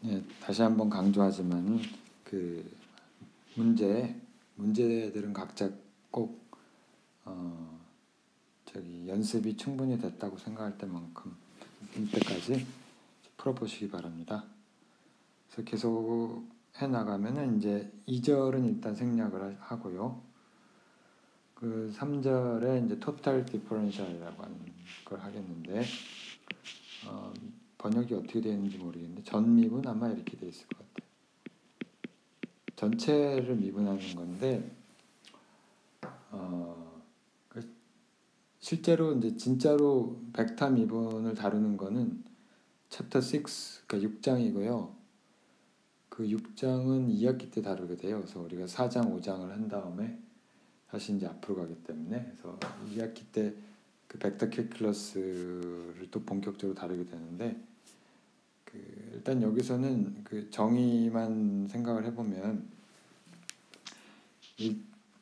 예, 다시 한번 강조하지만 그 문제들은 각자 꼭 연습이 충분히 됐다고 생각할 때만큼 이때까지 풀어보시기 바랍니다. 그래서 계속 해 나가면은 이제 2절은 일단 생략을 하고요. 그 3절에 이제 토탈 디퍼런셜이라고 하는 걸 하겠는데 번역이 어떻게 되는지 모르겠는데 전미분 아마 이렇게 돼 있을 것 같아요. 전체를 미분하는 건데 실제로 이제 진짜로 벡터 미분을 다루는 거는 챕터 6, 그러니까 6장이고요. 그 6장은 2학기 때 다루게 돼요. 그래서 우리가 4장, 5장을 한 다음에 다시 이제 앞으로 가기 때문에 그래서 2학기 때 그 벡터 캘큘러스를 또 본격적으로 다루게 되는데 일단 여기서는 그 정의만 생각을 해보면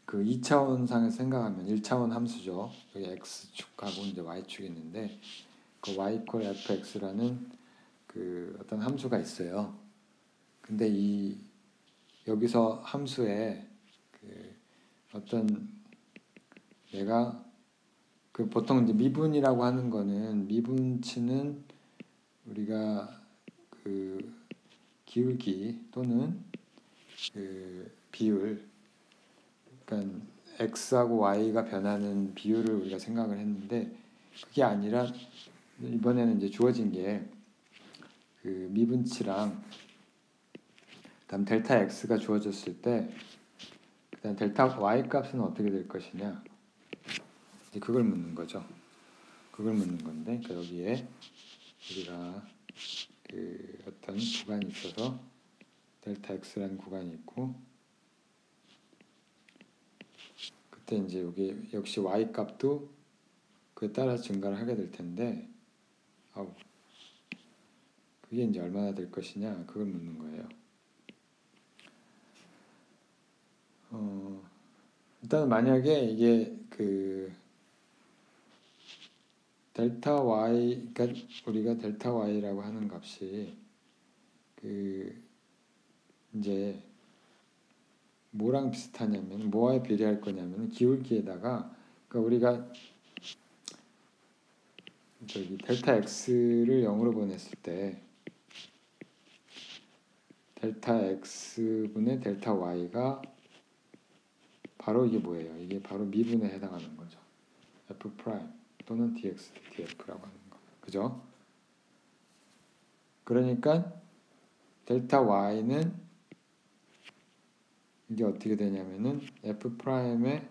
그 2차원상에서 생각하면 1차원 함수죠. 여기 x축하고 이제 y축이 있는데 그 y equal fx라는 그 어떤 함수가 있어요. 근데 여기서 함수에 그 어떤 내가 그 보통 이제 미분이라고 하는 거는 미분치는 우리가 그 기울기 또는 그 비율, 그러니까 x하고 y가 변하는 비율을 우리가 생각을 했는데 그게 아니라 이번에는 이제 주어진 게 그 미분치랑 그다음 델타 x가 주어졌을 때 그다음 델타 y 값은 어떻게 될 것이냐 이제 그걸 묻는 거죠. 그걸 묻는 건데 그러니까 여기에 우리가 그 어떤 구간이 있어서 델타 x라는 구간이 있고 그때 이제 여기 역시 y 값도 그에 따라 증가를 하게 될 텐데 그게 이제 얼마나 될 것이냐 그걸 묻는 거예요. 일단 만약에 이게 그 델타 y, 그러니까 우리가 델타 y라고 하는 값이 그 이제 뭐랑 비슷하냐면 뭐와 비례할 거냐면 기울기에다가 그러니까 우리가 저기 델타 x를 0으로 보냈을 때 델타 x분의 델타 y가 바로 이게 뭐예요? 이게 바로 미분에 해당하는 거죠. f 프라임 또는 dx df라고 하는 거. 그죠? 그러니까 델타 y는 이게 어떻게 되냐면은 f 프라임의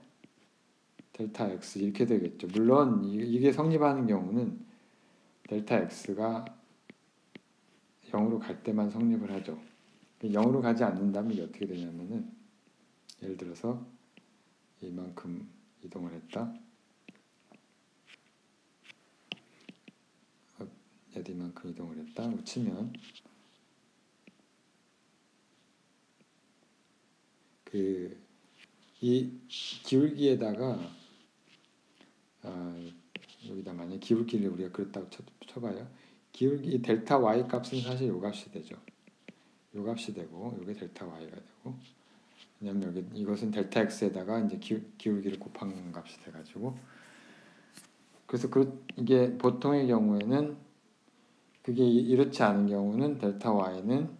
델타 x 이렇게 되겠죠. 물론 이게 성립하는 경우는 델타 x가 0으로 갈 때만 성립을 하죠. 0으로 가지 않는다면 이게 어떻게 되냐면은 예를 들어서 이만큼 이동을 했다. 얘도 이만큼 이동을 했다. 치면 이 기울기에다가 여기다 만약 기울기를 우리가 그랬다고 쳐봐요. 기울기 델타 y 값은 사실 요 값이 되죠. 요 값이 되고 요게 델타 y가 되고 왜냐면 여기 이것은 델타 x에다가 이제 기울기를 곱한 값이 돼가지고 그래서 이게 보통의 경우에는 그게 이렇지 않은 경우는 델타 y는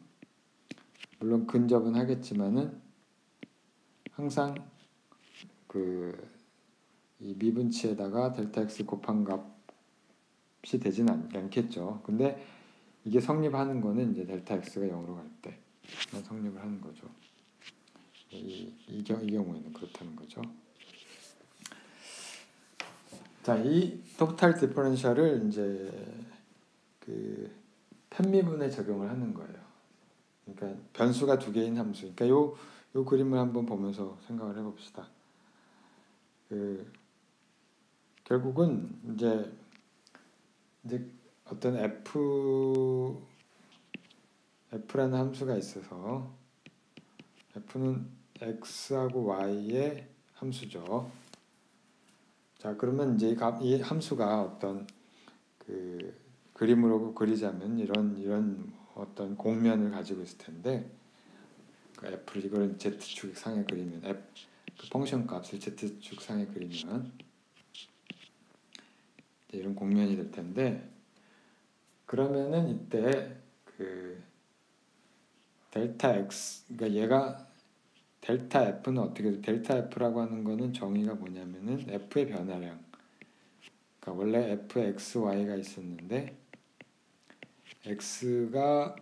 물론 근접은 하겠지만은 항상 이 미분치에다가 델타 x 곱한 값이 되진 않겠죠. 근데 이게 성립하는 거는 이제 델타 x가 0으로 갈 때만 성립을 하는 거죠. 이 경우에는 그렇다는 거죠. 자, 이 토탈 디퍼런셜을 이제 그 편미분에 적용을 하는 거예요. 그러니까 변수가 두 개인 함수. 그러니까 요 그림을 한번 보면서 생각을 해봅시다. 결국은 이제 어떤 f라는 함수가 있어서 f는 x하고 y의 함수죠. 자, 그러면 이제 이 함수가 어떤 그 그림으로 그리자면 이런 어떤 공면을 가지고 있을 텐데 그 f를 이걸 z축 상에 그리면 그 펑션 값을 z축 상에 그리면 이런 공면이 될 텐데 그러면은 이때 그 델타 x 그러니까 얘가 델타 f는 어떻게 델타 f라고 하는 거는 정의가 뭐냐면은 f의 변화량 그러니까 원래 fxy가 있었는데 x가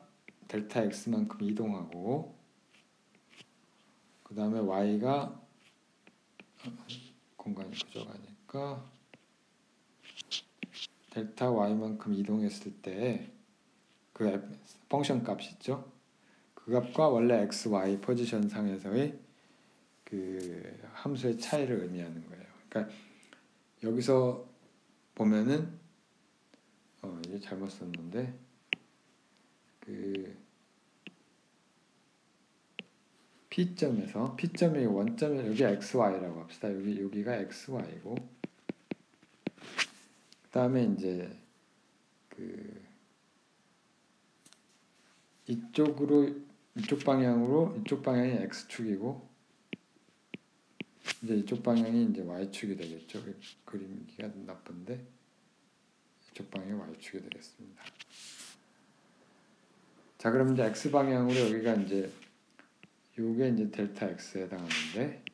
델타 x만큼 이동하고 그 다음에 y가 공간이 부족하니까 델타 y만큼 이동했을 때 그 펑션 값 있죠? 그 값과 원래 x, y 포지션 상에서의 그 함수의 차이를 의미하는 거예요. 그러니까 여기서 보면은 이게 잘못 썼는데 그 P점에서 P점이 원점에 여기 XY라고 합시다. 여기가 XY고 그다음에 이제 그 이쪽 방향이 X축이고 이제 이쪽 방향이 이제 Y축이 되겠죠. 그림기가 나쁜데 이쪽 방향이 Y축이 되겠습니다. 자, 그럼 이제 X 방향으로 여기가 이제 요게 이제 델타 X에 해당하는데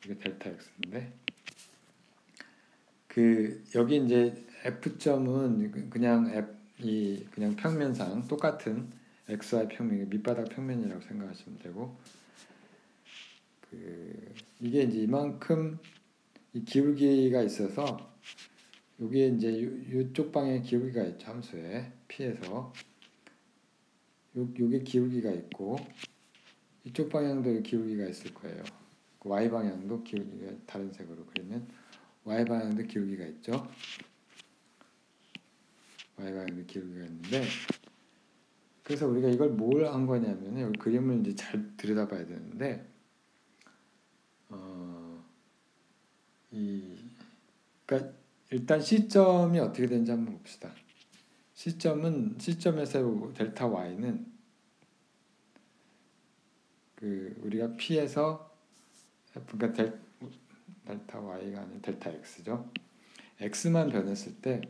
이게 델타 X인데 그 여기 이제 F점은 그냥 그냥 평면상 똑같은 XY 평면 밑바닥 평면이라고 생각하시면 되고 그 이게 이제 이만큼 이 기울기가 있어서 여기에 이제 이쪽 방향에 기울기가 있죠. 함수에 P에서 요게 기울기가 있고 이쪽 방향도 기울기가 있을 거예요. Y 방향도 기울기가 다른 색으로 그리면 Y 방향도 기울기가 있죠. Y 방향도 기울기가 있는데 그래서 우리가 이걸 뭘 한 거냐면 여기 그림을 이제 잘 들여다봐야 되는데 그러니까 일단 C점이 어떻게 되는지 한번 봅시다. C점에서 델타 Y는 그 우리가 P에서 그러니까 델타 Y가 아닌 델타 X죠. X만 변했을 때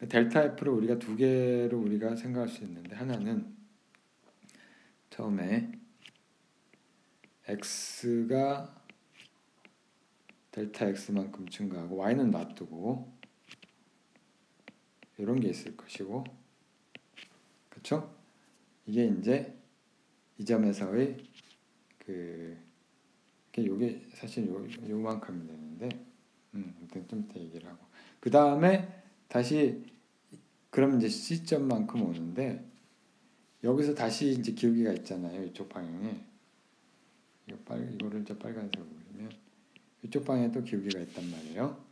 델타 F를 우리가 두 개로 우리가 생각할 수 있는데 하나는 처음에 X가 델타 X만큼 증가하고 Y는 놔두고 이런 게 있을 것이고 그렇죠? 이게 이제 이 점에서의 요게 사실 요만큼이 되는데 아무튼 좀 이따 얘기를 하고 그 다음에 다시 그럼 이제 C점만큼 오는데 여기서 다시 이제 기울기가 있잖아요. 이쪽 방향에 이거를 이제 빨간색으로 그리면 이쪽 방향에 또 기울기가 있단 말이에요.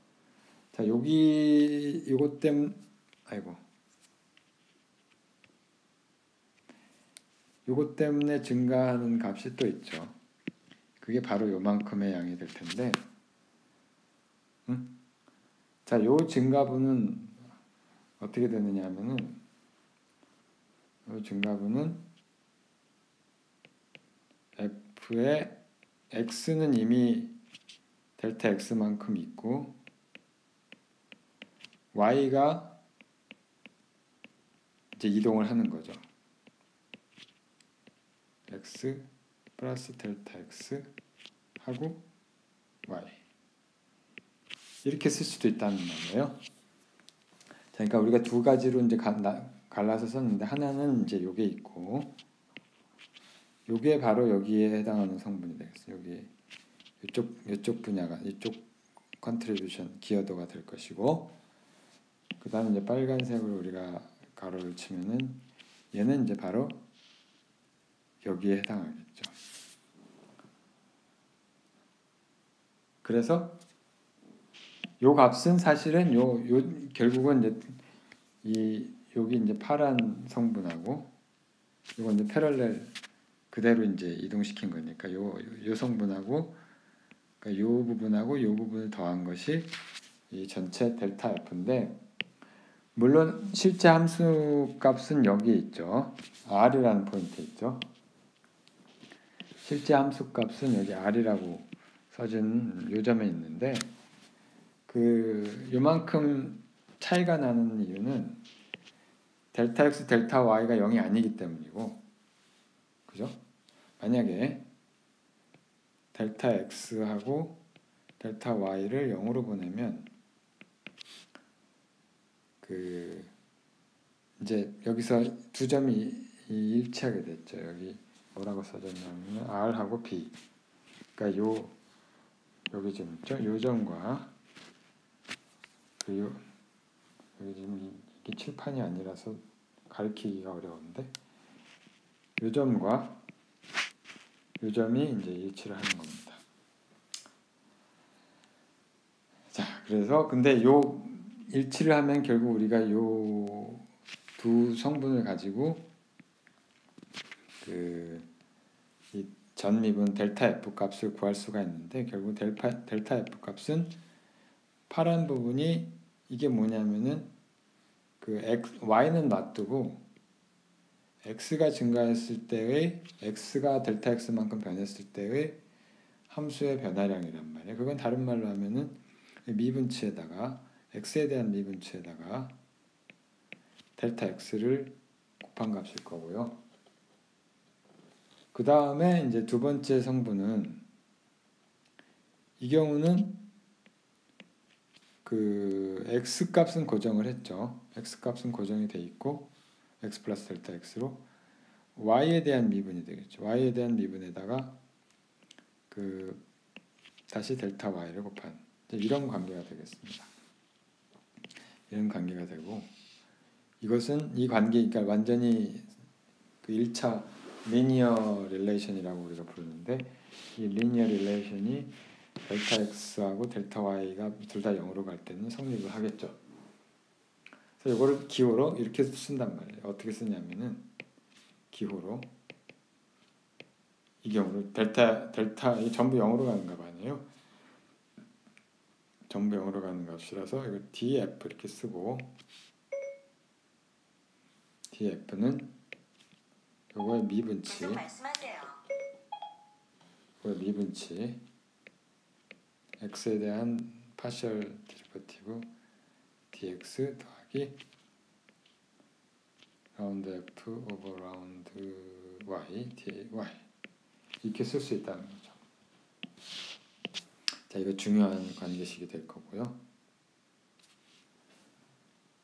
자, 요것 때문에 요것 때문에 증가하는 값이 또 있죠. 그게 바로 요만큼의 양이 될 텐데 자, 요 증가분은 어떻게 되느냐 하면은 요 증가분은 F의 X는 이미 델타 X만큼 있고 Y가 이제 이동을 하는 거죠. X 플러스 델타 X 하고 Y 이렇게 쓸 수도 있다는 말이에요. 자, 그러니까 우리가 두 가지로 이제 갈라서 썼는데 하나는 이제 요게 있고 요게 바로 여기에 해당하는 성분이 되겠어요. 여기 이쪽 분야가 이쪽 컨트리뷰션 기여도가 될 것이고 그 다음에 이제 빨간색으로 우리가 가로를 치면은 얘는 이제 바로 여기에 해당하겠죠. 그래서 요 값은 사실은 결국은 이제 여기 이제 파란 성분하고 이건 이제 패럴렐 그대로 이제 이동시킨 거니까 요 성분하고 그러니까 요 부분하고 요 부분을 더한 것이 이 전체 델타 F인데 물론 실제 함수 값은 여기 있죠. r이라는 포인트 있죠. 실제 함수 값은 여기 r이라고 써진 요점에 있는데 요만큼 차이가 나는 이유는 델타 x, 델타 y가 0이 아니기 때문이고, 그죠? 만약에 델타 x하고 델타 y를 0으로 보내면 이제 여기서 두 점이 일치하게 됐죠. 여기 뭐라고 써졌냐면 r하고 b. 그러니까 여기 좀 있죠. 요 점과 여기 지금 이게 칠판이 아니라서 가리키기가 어려운데 요 점과 요 점이 이제 일치를 하는 겁니다. 자, 그래서 근데 요 일치를 하면 결국 우리가 요 두 성분을 가지고 이 전미분 델타 F 값을 구할 수가 있는데 결국 델타 F 값은 파란 부분이 이게 뭐냐면은 Y는 놔두고 X가 증가했을 때의 X가 델타 X만큼 변했을 때의 함수의 변화량이란 말이에요. 그건 다른 말로 하면은 미분치에다가 X에 대한 미분치에다가 델타 X를 곱한 값일 거고요. 그 다음에 이제 두 번째 성분은 이 경우는 X 값은 고정을 했죠. X 값은 고정이 돼 있고 X 플러스 델타 X로 Y에 대한 미분이 되겠죠. Y에 대한 미분에다가 다시 델타 Y를 곱한 이런 관계가 되겠습니다. 이런 관계가 되고 이것은 이 관계, 그러니까 완전히 1차 리니어 릴레이션이라고 우리가 부르는데 이 리니어 릴레이션이 델타 X하고 델타 Y가 둘 다 0으로 갈 때는 성립을 하겠죠. 그래서 이거를 기호로 이렇게 쓴단 말이에요. 어떻게 쓰냐면은 기호로 이 경우를 델타 이 전부 0으로 가는 값 아니에요. 전부 0으로 가는 값이라서 이거 df 이렇게 쓰고 df는 요거의 미분치 x에 대한 파셜 데리버티브 dx 더하기 라운드 f 오버 라운드 y dy 이렇게 쓸 수 있다는 거죠. 자, 이거 중요한 관계식이 될 거고요.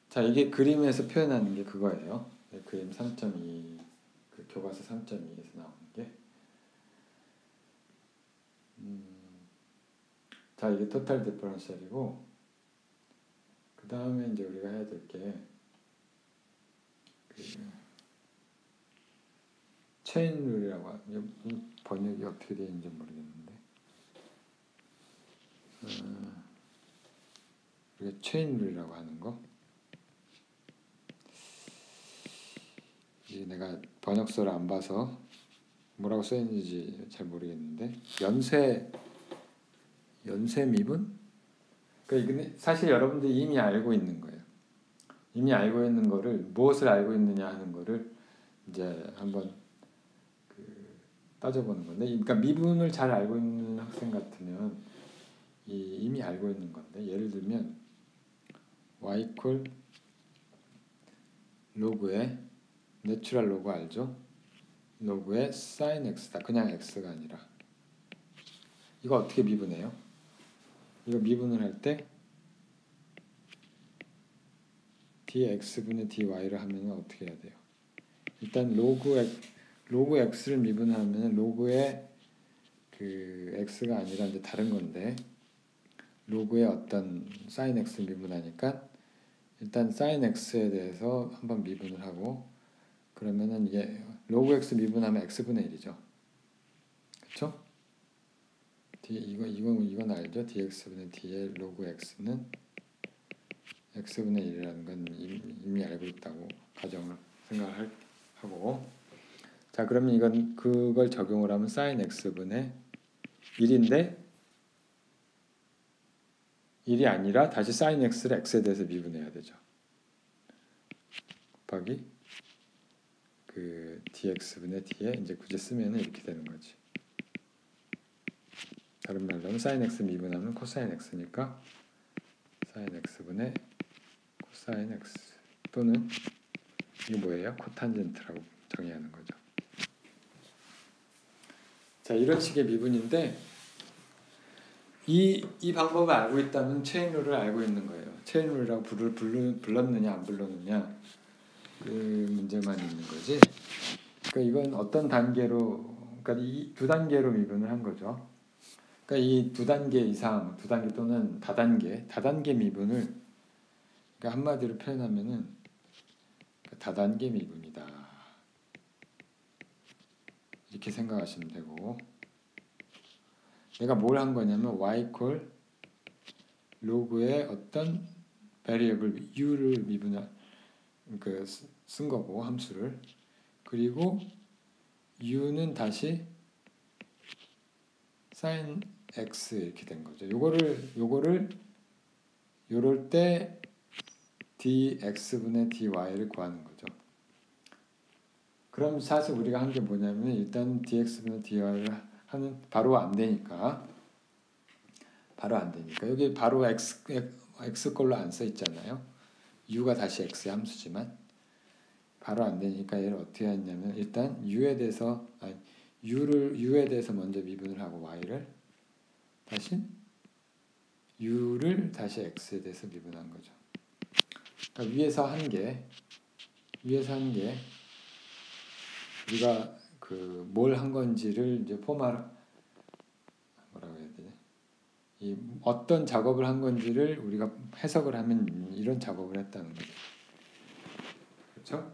자, 이게 그림에서 표현하는 게 그거예요. 그림 3.2 교과서 3.2에서 나오는 게 자, 이게 토탈 디퍼런셜이고 그 다음에 이제 우리가 해야 될 게 체인 룰이라고 하는 번역이 어떻게 되는지 모르겠는데 우리가 체인 룰이라고 하는 거 이게 내가 번역서를 안 봐서 뭐라고 써있는지 잘 모르겠는데 연쇄 미분? 그러니까 사실 여러분들이 이미 알고 있는 거예요. 이미 알고 있는 거를 무엇을 알고 있느냐 하는 거를 이제 한번 따져보는 건데, 그러니까 미분을 잘 알고 있는 학생 같으면 이미 알고 있는 건데, 예를 들면 y 이퀄 로그의 내추럴 로그 알죠? 로그의 sin x다. 그냥 x가 아니라 이거 어떻게 미분해요? 이거 미분을 할 때 dx분의 dy를 하면 어떻게 해야 돼요? 일단 로그 x를 미분하면 로그의 x가 아니라 이제 다른 건데 로그의 어떤 sin x 미분하니까 일단 sin x에 대해서 한번 미분을 하고 그러면은 이게 로그 x 미분하면 x분의 1이죠. 그쵸? 이건 알죠? dx분의 d의 로그 x는 x분의 1이라는 건 이미 알고 있다고 생각을 하고 자, 그러면 이건 그걸 적용을 하면 sin x분의 1인데 1이 아니라 다시 sin x를 x에 대해서 미분해야 되죠. 곱하기 그 dx분의 d에 이제 굳이 쓰면 이렇게 되는 거지. 다른 말로 하면 sin x 미분하면 코사인 x니까 sin x분의 코사인 x 또는 이게 뭐예요? 코탄젠트라고 정의하는 거죠. 자, 이런 식의 미분인데 이 방법을 알고 있다면 체인룰을 알고 있는 거예요. 체인룰이라고 불렀느냐 안 불렀느냐 그 문제만 있는 거지. 그러니까 이건 어떤 단계로, 그러니까 이 두 단계로 미분을 한 거죠. 그러니까 이 두 단계 이상, 두 단계 또는 다단계 미분을, 그러니까 한마디로 표현하면은 다단계 미분이다. 이렇게 생각하시면 되고, 내가 뭘 한 거냐면 y 콜 로그의 어떤 variable u를 미분한 쓴 거고 함수를, 그리고 u는 다시 sin x 이렇게 된 거죠. 요거를 요럴 때 dx분의 dy를 구하는 거죠. 그럼 사실 우리가 한 게 뭐냐면 일단 dx분의 dy를 하는 바로 안 되니까 여기 바로 x 걸로 안 써 있잖아요. u가 다시 x의 함수지만 바로 안 되니까 얘를 어떻게 했냐면 일단 u에 대해서 먼저 미분을 하고 y를 다시 u를 다시 x에 대해서 미분한 거죠. 그러니까 위에서 한 게 우리가 그 뭘 한 건지를 이제 뭐라고 해야 되지? 이 어떤 작업을 한 건지를 우리가 해석을 하면 이런 작업을 했다는 거죠. 그렇죠?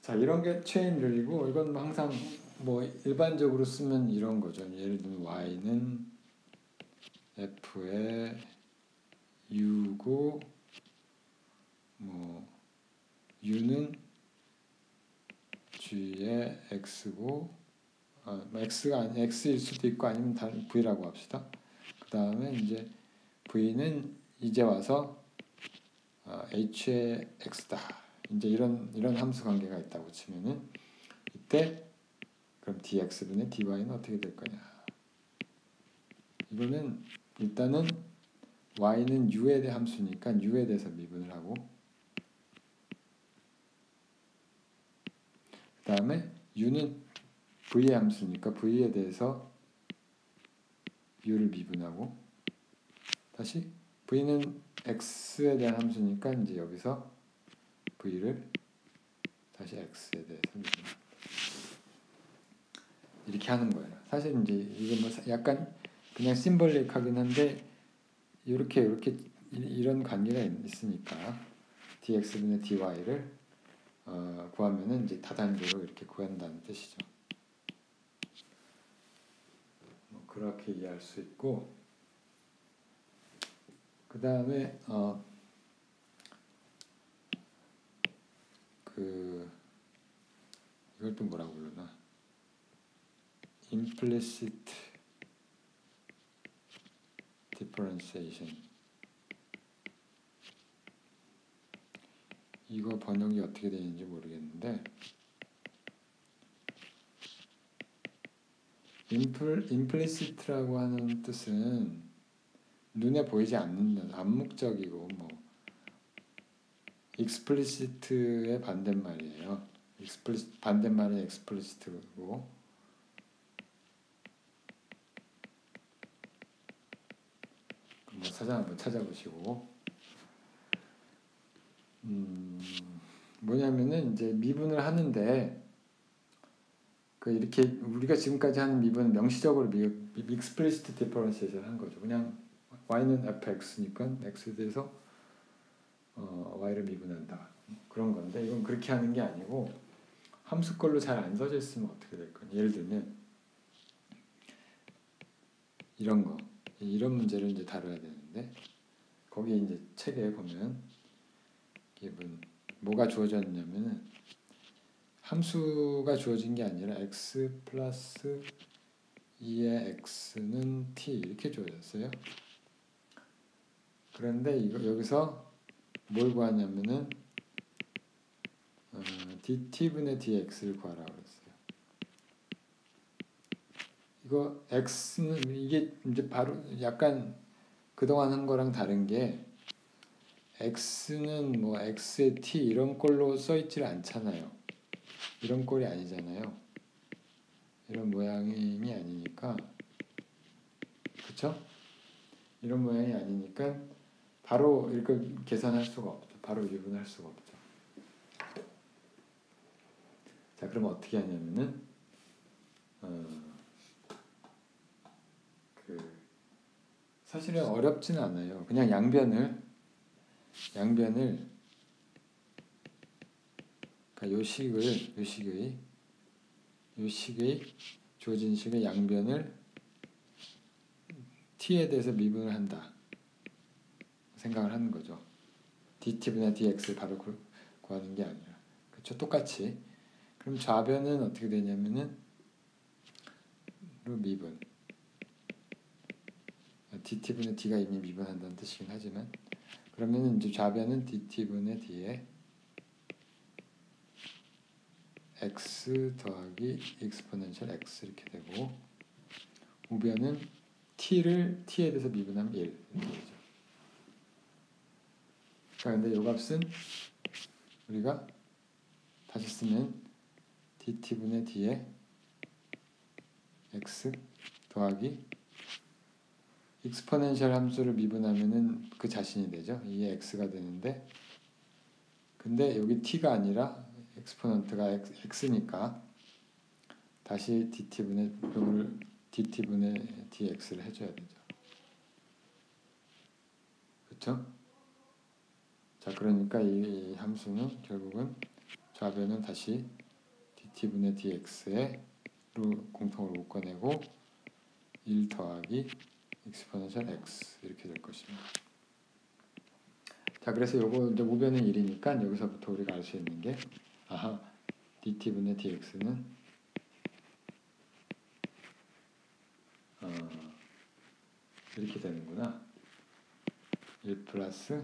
자, 이런 게 체인룰이고 이건 항상 뭐 일반적으로 쓰면 이런 거죠. 예를 들면 y는 f의 u고 뭐 u는 g의 x고 x가 x일 수도 있고 아니면 다른 v라고 합시다. 그 다음에 이제 v는 이제 와서 h의 x다. 이제 이런 함수 관계가 있다고 치면은 이때 그럼 dx분의 dy는 어떻게 될 거냐? 이거는 일단은 y는 u에 대한 함수니까 u에 대해서 미분을 하고, 그 다음에 u는 v의 함수니까 v에 대해서 u를 미분하고, 다시 v는 x에 대한 함수니까 이제 여기서 v를 다시 x에 대해서 미분하고 이렇게 하는 거예요. 사실 이제 이게 뭐 약간 그냥 심볼릭하긴 한데 이렇게 이런 관계가 있으니까 dx분의 dy를 구하면은 이제 다단계로 이렇게 구한다는 뜻이죠. 뭐 그렇게 이해할 수 있고, 그 다음에 이걸 또 뭐라고 부르나? implicit differentiation. 이거 번역이 어떻게 되는지 모르겠는데 implicit라고 하는 뜻은 눈에 보이지 않는 암묵적이고 뭐 explicit의 반대말이에요. 반대말은 explicit고 뭐 한번 찾아보시고 뭐냐면은 이제 미분을 하는데 이렇게 우리가 지금까지 하는 미분은 명시적으로 explicit differentiation 한 거죠. 그냥 y는 fx니까 x에 대해서 y를 미분한다 그런 건데 이건 그렇게 하는 게 아니고 함수꼴로 잘 안 써져 있으면 어떻게 될 거냐. 예를 들면 이런 문제를 이제 다뤄야 되는데 거기 이제 책에 보면 뭐가 주어졌냐면은 함수가 주어진 게 아니라 x 플러스 2의 x는 t 이렇게 주어졌어요. 그런데 여기서 뭘 구하냐면은 dt분의 dx를 구하라고 그랬어요. 이거 x는 이게 이제 바로 약간 그동안 한 거랑 다른 게 x는 뭐 x의 t 이런 꼴로 써 있질 않잖아요. 이런 꼴이 아니잖아요. 이런 모양이 아니니까, 그쵸? 이런 모양이 아니니까 바로 이렇게 계산할 수가 없죠. 바로 미분할 수가 없죠. 자, 그럼 어떻게 하냐면은 사실은 어렵지는 않아요. 그냥 양변을 그러니까 요식의 주어진 식의 양변을 t에 대해서 미분을 한다 생각을 하는 거죠. dt분의 dx를 바로 구하는 게 아니라, 그렇죠? 똑같이. 그럼 좌변은 어떻게 되냐면은 로 미분, dt분의 d가 이미 미분한다는 뜻이긴 하지만, 그러면은 이제 좌변은 dt분의 d에 x 더하기 exponential x 이렇게 되고, 우변은 t에 대해서 미분하면 1 이렇게 되죠. 자, 근데 요 값은 우리가 다시 쓰면 dt분의 d에 x 더하기 익스포넨셜 함수를 미분하면은 그 자신이 되죠. 이게 x가 되는데, 근데 여기 t가 아니라 엑스포넌트가 x니까 다시 dt분의 dx를 해줘야 되죠. 그렇죠? 자, 그러니까 이 함수는 결국은 좌변은 다시 dt분의 dx로 공통으로 묶어내고 1 더하기 익스포넨셜 x 이렇게 될 것입니다. 자, 그래서 요거 이제 우변은 1이니까 여기서부터 우리가 알 수 있는 게, 아하, dt분의 dx는 이렇게 되는구나. 1 플러스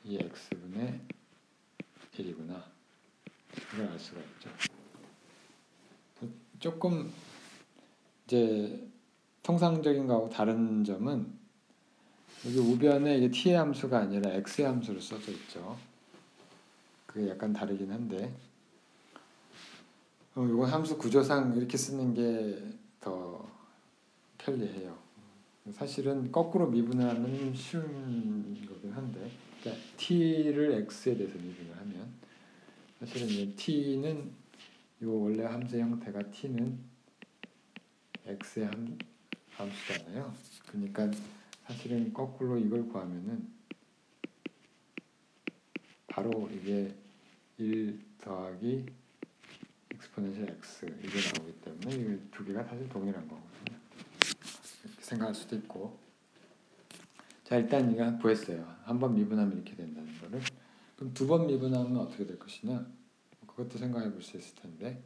2x분의 1이구나. 이걸 알 수가 있죠. 조금 이제 통상적인 거하고 다른 점은 여기 우변에 이게 t의 함수가 아니라 x의 함수로 써져 있죠. 그게 약간 다르긴 한데, 이건 함수 구조상 이렇게 쓰는 게 더 편리해요. 사실은 거꾸로 미분을 하면 쉬운 거긴 한데, 그러니까 t를 x에 대해서 미분을 하면 사실은 이 t는 이 원래 함수의 형태가 t는 x의 함수잖아요. 그러니까 사실은 거꾸로 이걸 구하면은 바로 이게 1 더하기 exponential x 이게 나오기 때문에 이 두 개가 사실 동일한 거거든요. 이렇게 생각할 수도 있고. 자, 일단 이거 구했어요. 한 번 미분하면 이렇게 된다는 거를. 그럼 두 번 미분하면 어떻게 될 것이냐? 그것도 생각해 볼 수 있을 텐데.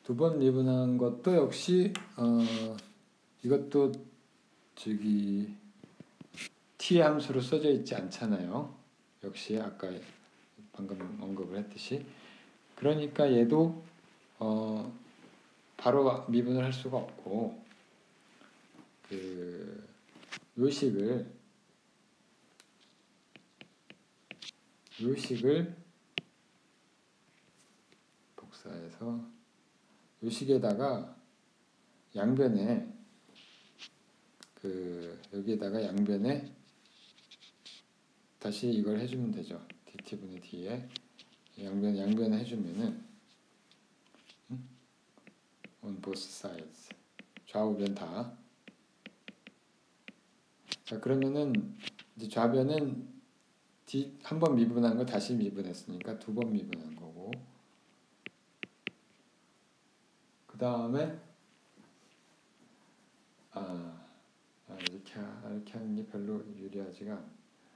두 번 미분한 것도 역시 이것도 저기 t의 함수로 써져 있지 않잖아요. 역시 아까 방금 언급을 했듯이. 그러니까 얘도 바로 미분을 할 수가 없고, 그 요식을 복사해서 요식에다가 양변에 여기에다가 양변에 다시 이걸 해주면 되죠. dt분의 d에 양변에 해주면은 on both sides 좌우변 다. 자, 그러면은 이제 좌변은 한 번 미분한 거 다시 미분했으니까 두 번 미분한 거고, 그 다음에 이렇게 하는 게 별로 유리하지가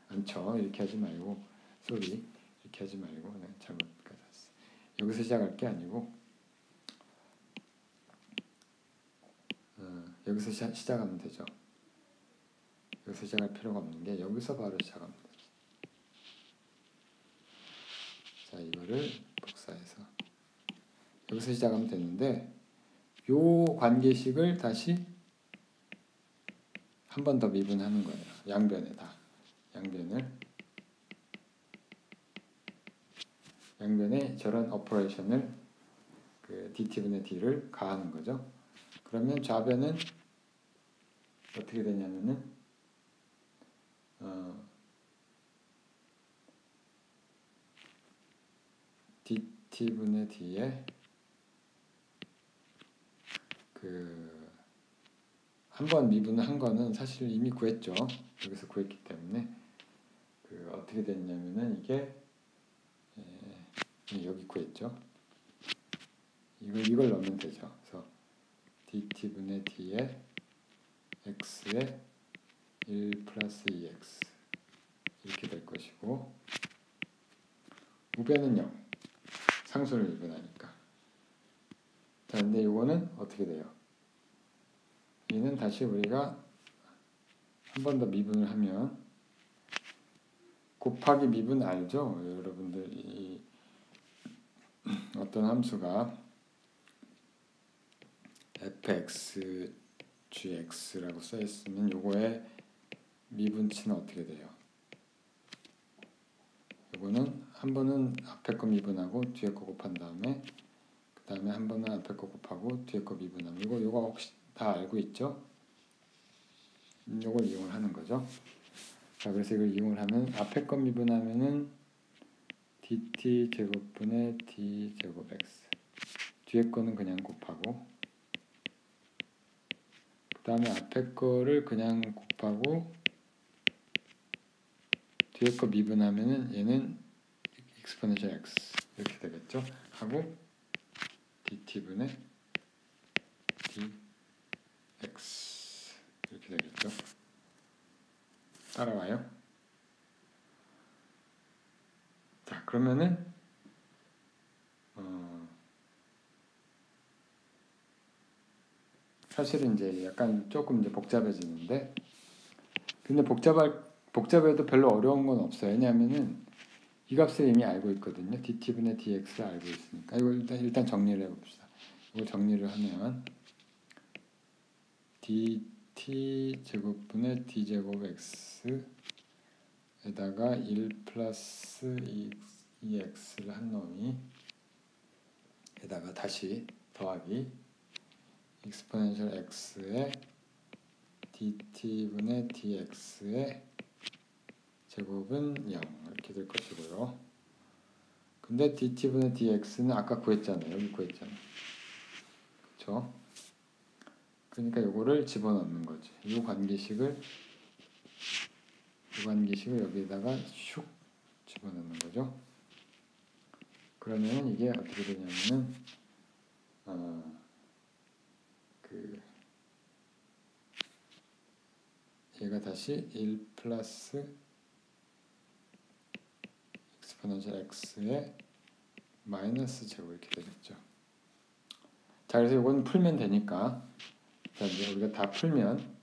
않죠. 이렇게 하지 말고, 이렇게 하지 말고, 네, 잘못 가졌어. 여기서 시작할 게 아니고 여기서 시작하면 되죠. 여기서 시작할 필요가 없는 게 여기서 바로 시작하면 되죠. 자, 이거를 복사해서 여기서 시작하면 되는데 요 관계식을 다시 한 번 더 미분하는 거예요. 양변에다. 양변에 저런 오퍼레이션을 그 dt분의 d를 가하는 거죠. 그러면 좌변은 어떻게 되냐면은 dt분의 d에 그 한 번 미분한 거는 사실 이미 구했죠. 여기서 구했기 때문에 그 어떻게 됐냐면은 이게 여기 구했죠. 이걸 넣으면 되죠. 그래서 dt분의 d에 x에 1 플러스 2x 이렇게 될 것이고 우변은 0 상수를 미분하니까. 자, 근데 이거는 어떻게 돼요? 얘는 다시 우리가 한 번 더 미분을 하면 곱하기 미분 알죠? 여러분들 이 어떤 함수가 fx gx라고 써 있으면 요거의 미분치는 어떻게 돼요? 요거는 한 번은 앞에 거 미분하고 뒤에 거 곱한 다음에 그 다음에 한 번은 앞에 거 곱하고 뒤에 거 미분하고 요거 혹시 다 알고 있죠? 요걸 이용을 하는 거죠. 자, 그래서 이걸 이용을 하면 앞에 거 미분하면은 dt 제곱분의 d 제곱 x 뒤에 거는 그냥 곱하고 그 다음에 앞에 거를 그냥 곱하고 뒤에 거 미분하면은 얘는 exponential x 이렇게 되겠죠. 하고 dt분의 dx 이렇게 되겠죠. 따라와요? 자, 그러면은 사실은 이제 약간 조금 이제 복잡해지는데 근데 복잡해도 별로 어려운 건 없어요. 왜냐하면은 이 값을 이미 알고 있거든요. dt분의 dx를 알고 있으니까 이걸 일단 정리를 해봅시다. 이걸 정리를 하면 dt 제곱분의 d 제곱 x에다가 1 플러스 2x를 한 놈이 에다가 다시 더하기 exponential x의 dt분의 dx의 제곱은 0 이렇게 될 것이고요. 근데 dt분의 dx는 아까 구했잖아요. 여기 구했잖아요. 그렇죠? 그러니까 요거를 집어넣는 거지. 이 관계식을 여기에다가 슉 집어넣는 거죠. 그러면 이게 어떻게 되냐면은 얘가 다시 1 플러스 exponential x의 마이너스 제곱 이렇게 되겠죠. 자, 그래서 이건 풀면 되니까 자, 이제 우리가 다 풀면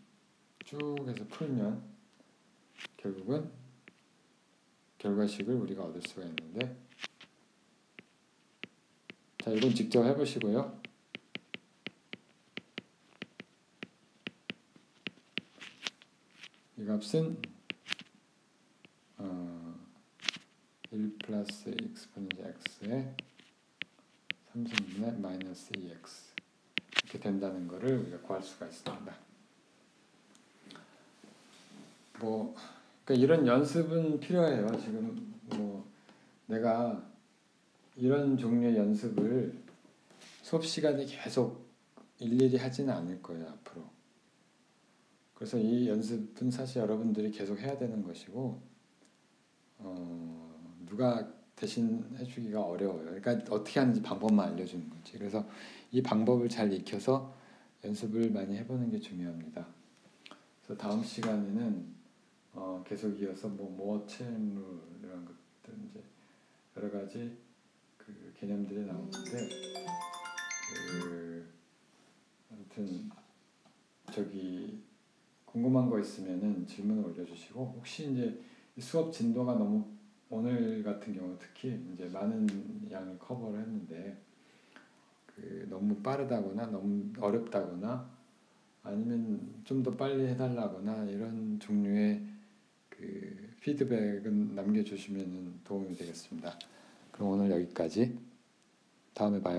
쭉 해서 풀면 결국은 결과식을 우리가 얻을 수가 있는데 자, 이건 직접 해보시고요. 이 값은 1 플러스 exponential x의 3승분의 마이너스 2x 이렇게 된다는 거를 우리가 구할 수가 있습니다. 그러니까 이런 연습은 필요해요. 지금 내가 이런 종류의 연습을 수업 시간에 계속 일일이 하지는 않을 거예요, 앞으로. 그래서 이 연습은 사실 여러분들이 계속 해야 되는 것이고 누가 대신 해주기가 어려워요. 그러니까 어떻게 하는지 방법만 알려주는 거지. 그래서 이 방법을 잘 익혀서 연습을 많이 해보는 게 중요합니다. 그래서 다음 시간에는 계속 이어서 모어 체인 룰 이런 것들 이제 여러 가지 그 개념들이 나오는데 아무튼 저기 궁금한 거 있으면은 질문을 올려주시고, 혹시 이제 수업 진도가 너무 오늘 같은 경우 특히 이제 많은 양을 커버를 했는데 너무 빠르다거나 너무 어렵다거나 아니면 좀 더 빨리 해달라거나 이런 종류의 피드백은 남겨주시면 도움이 되겠습니다. 그럼 오늘 여기까지. 다음에 봐요.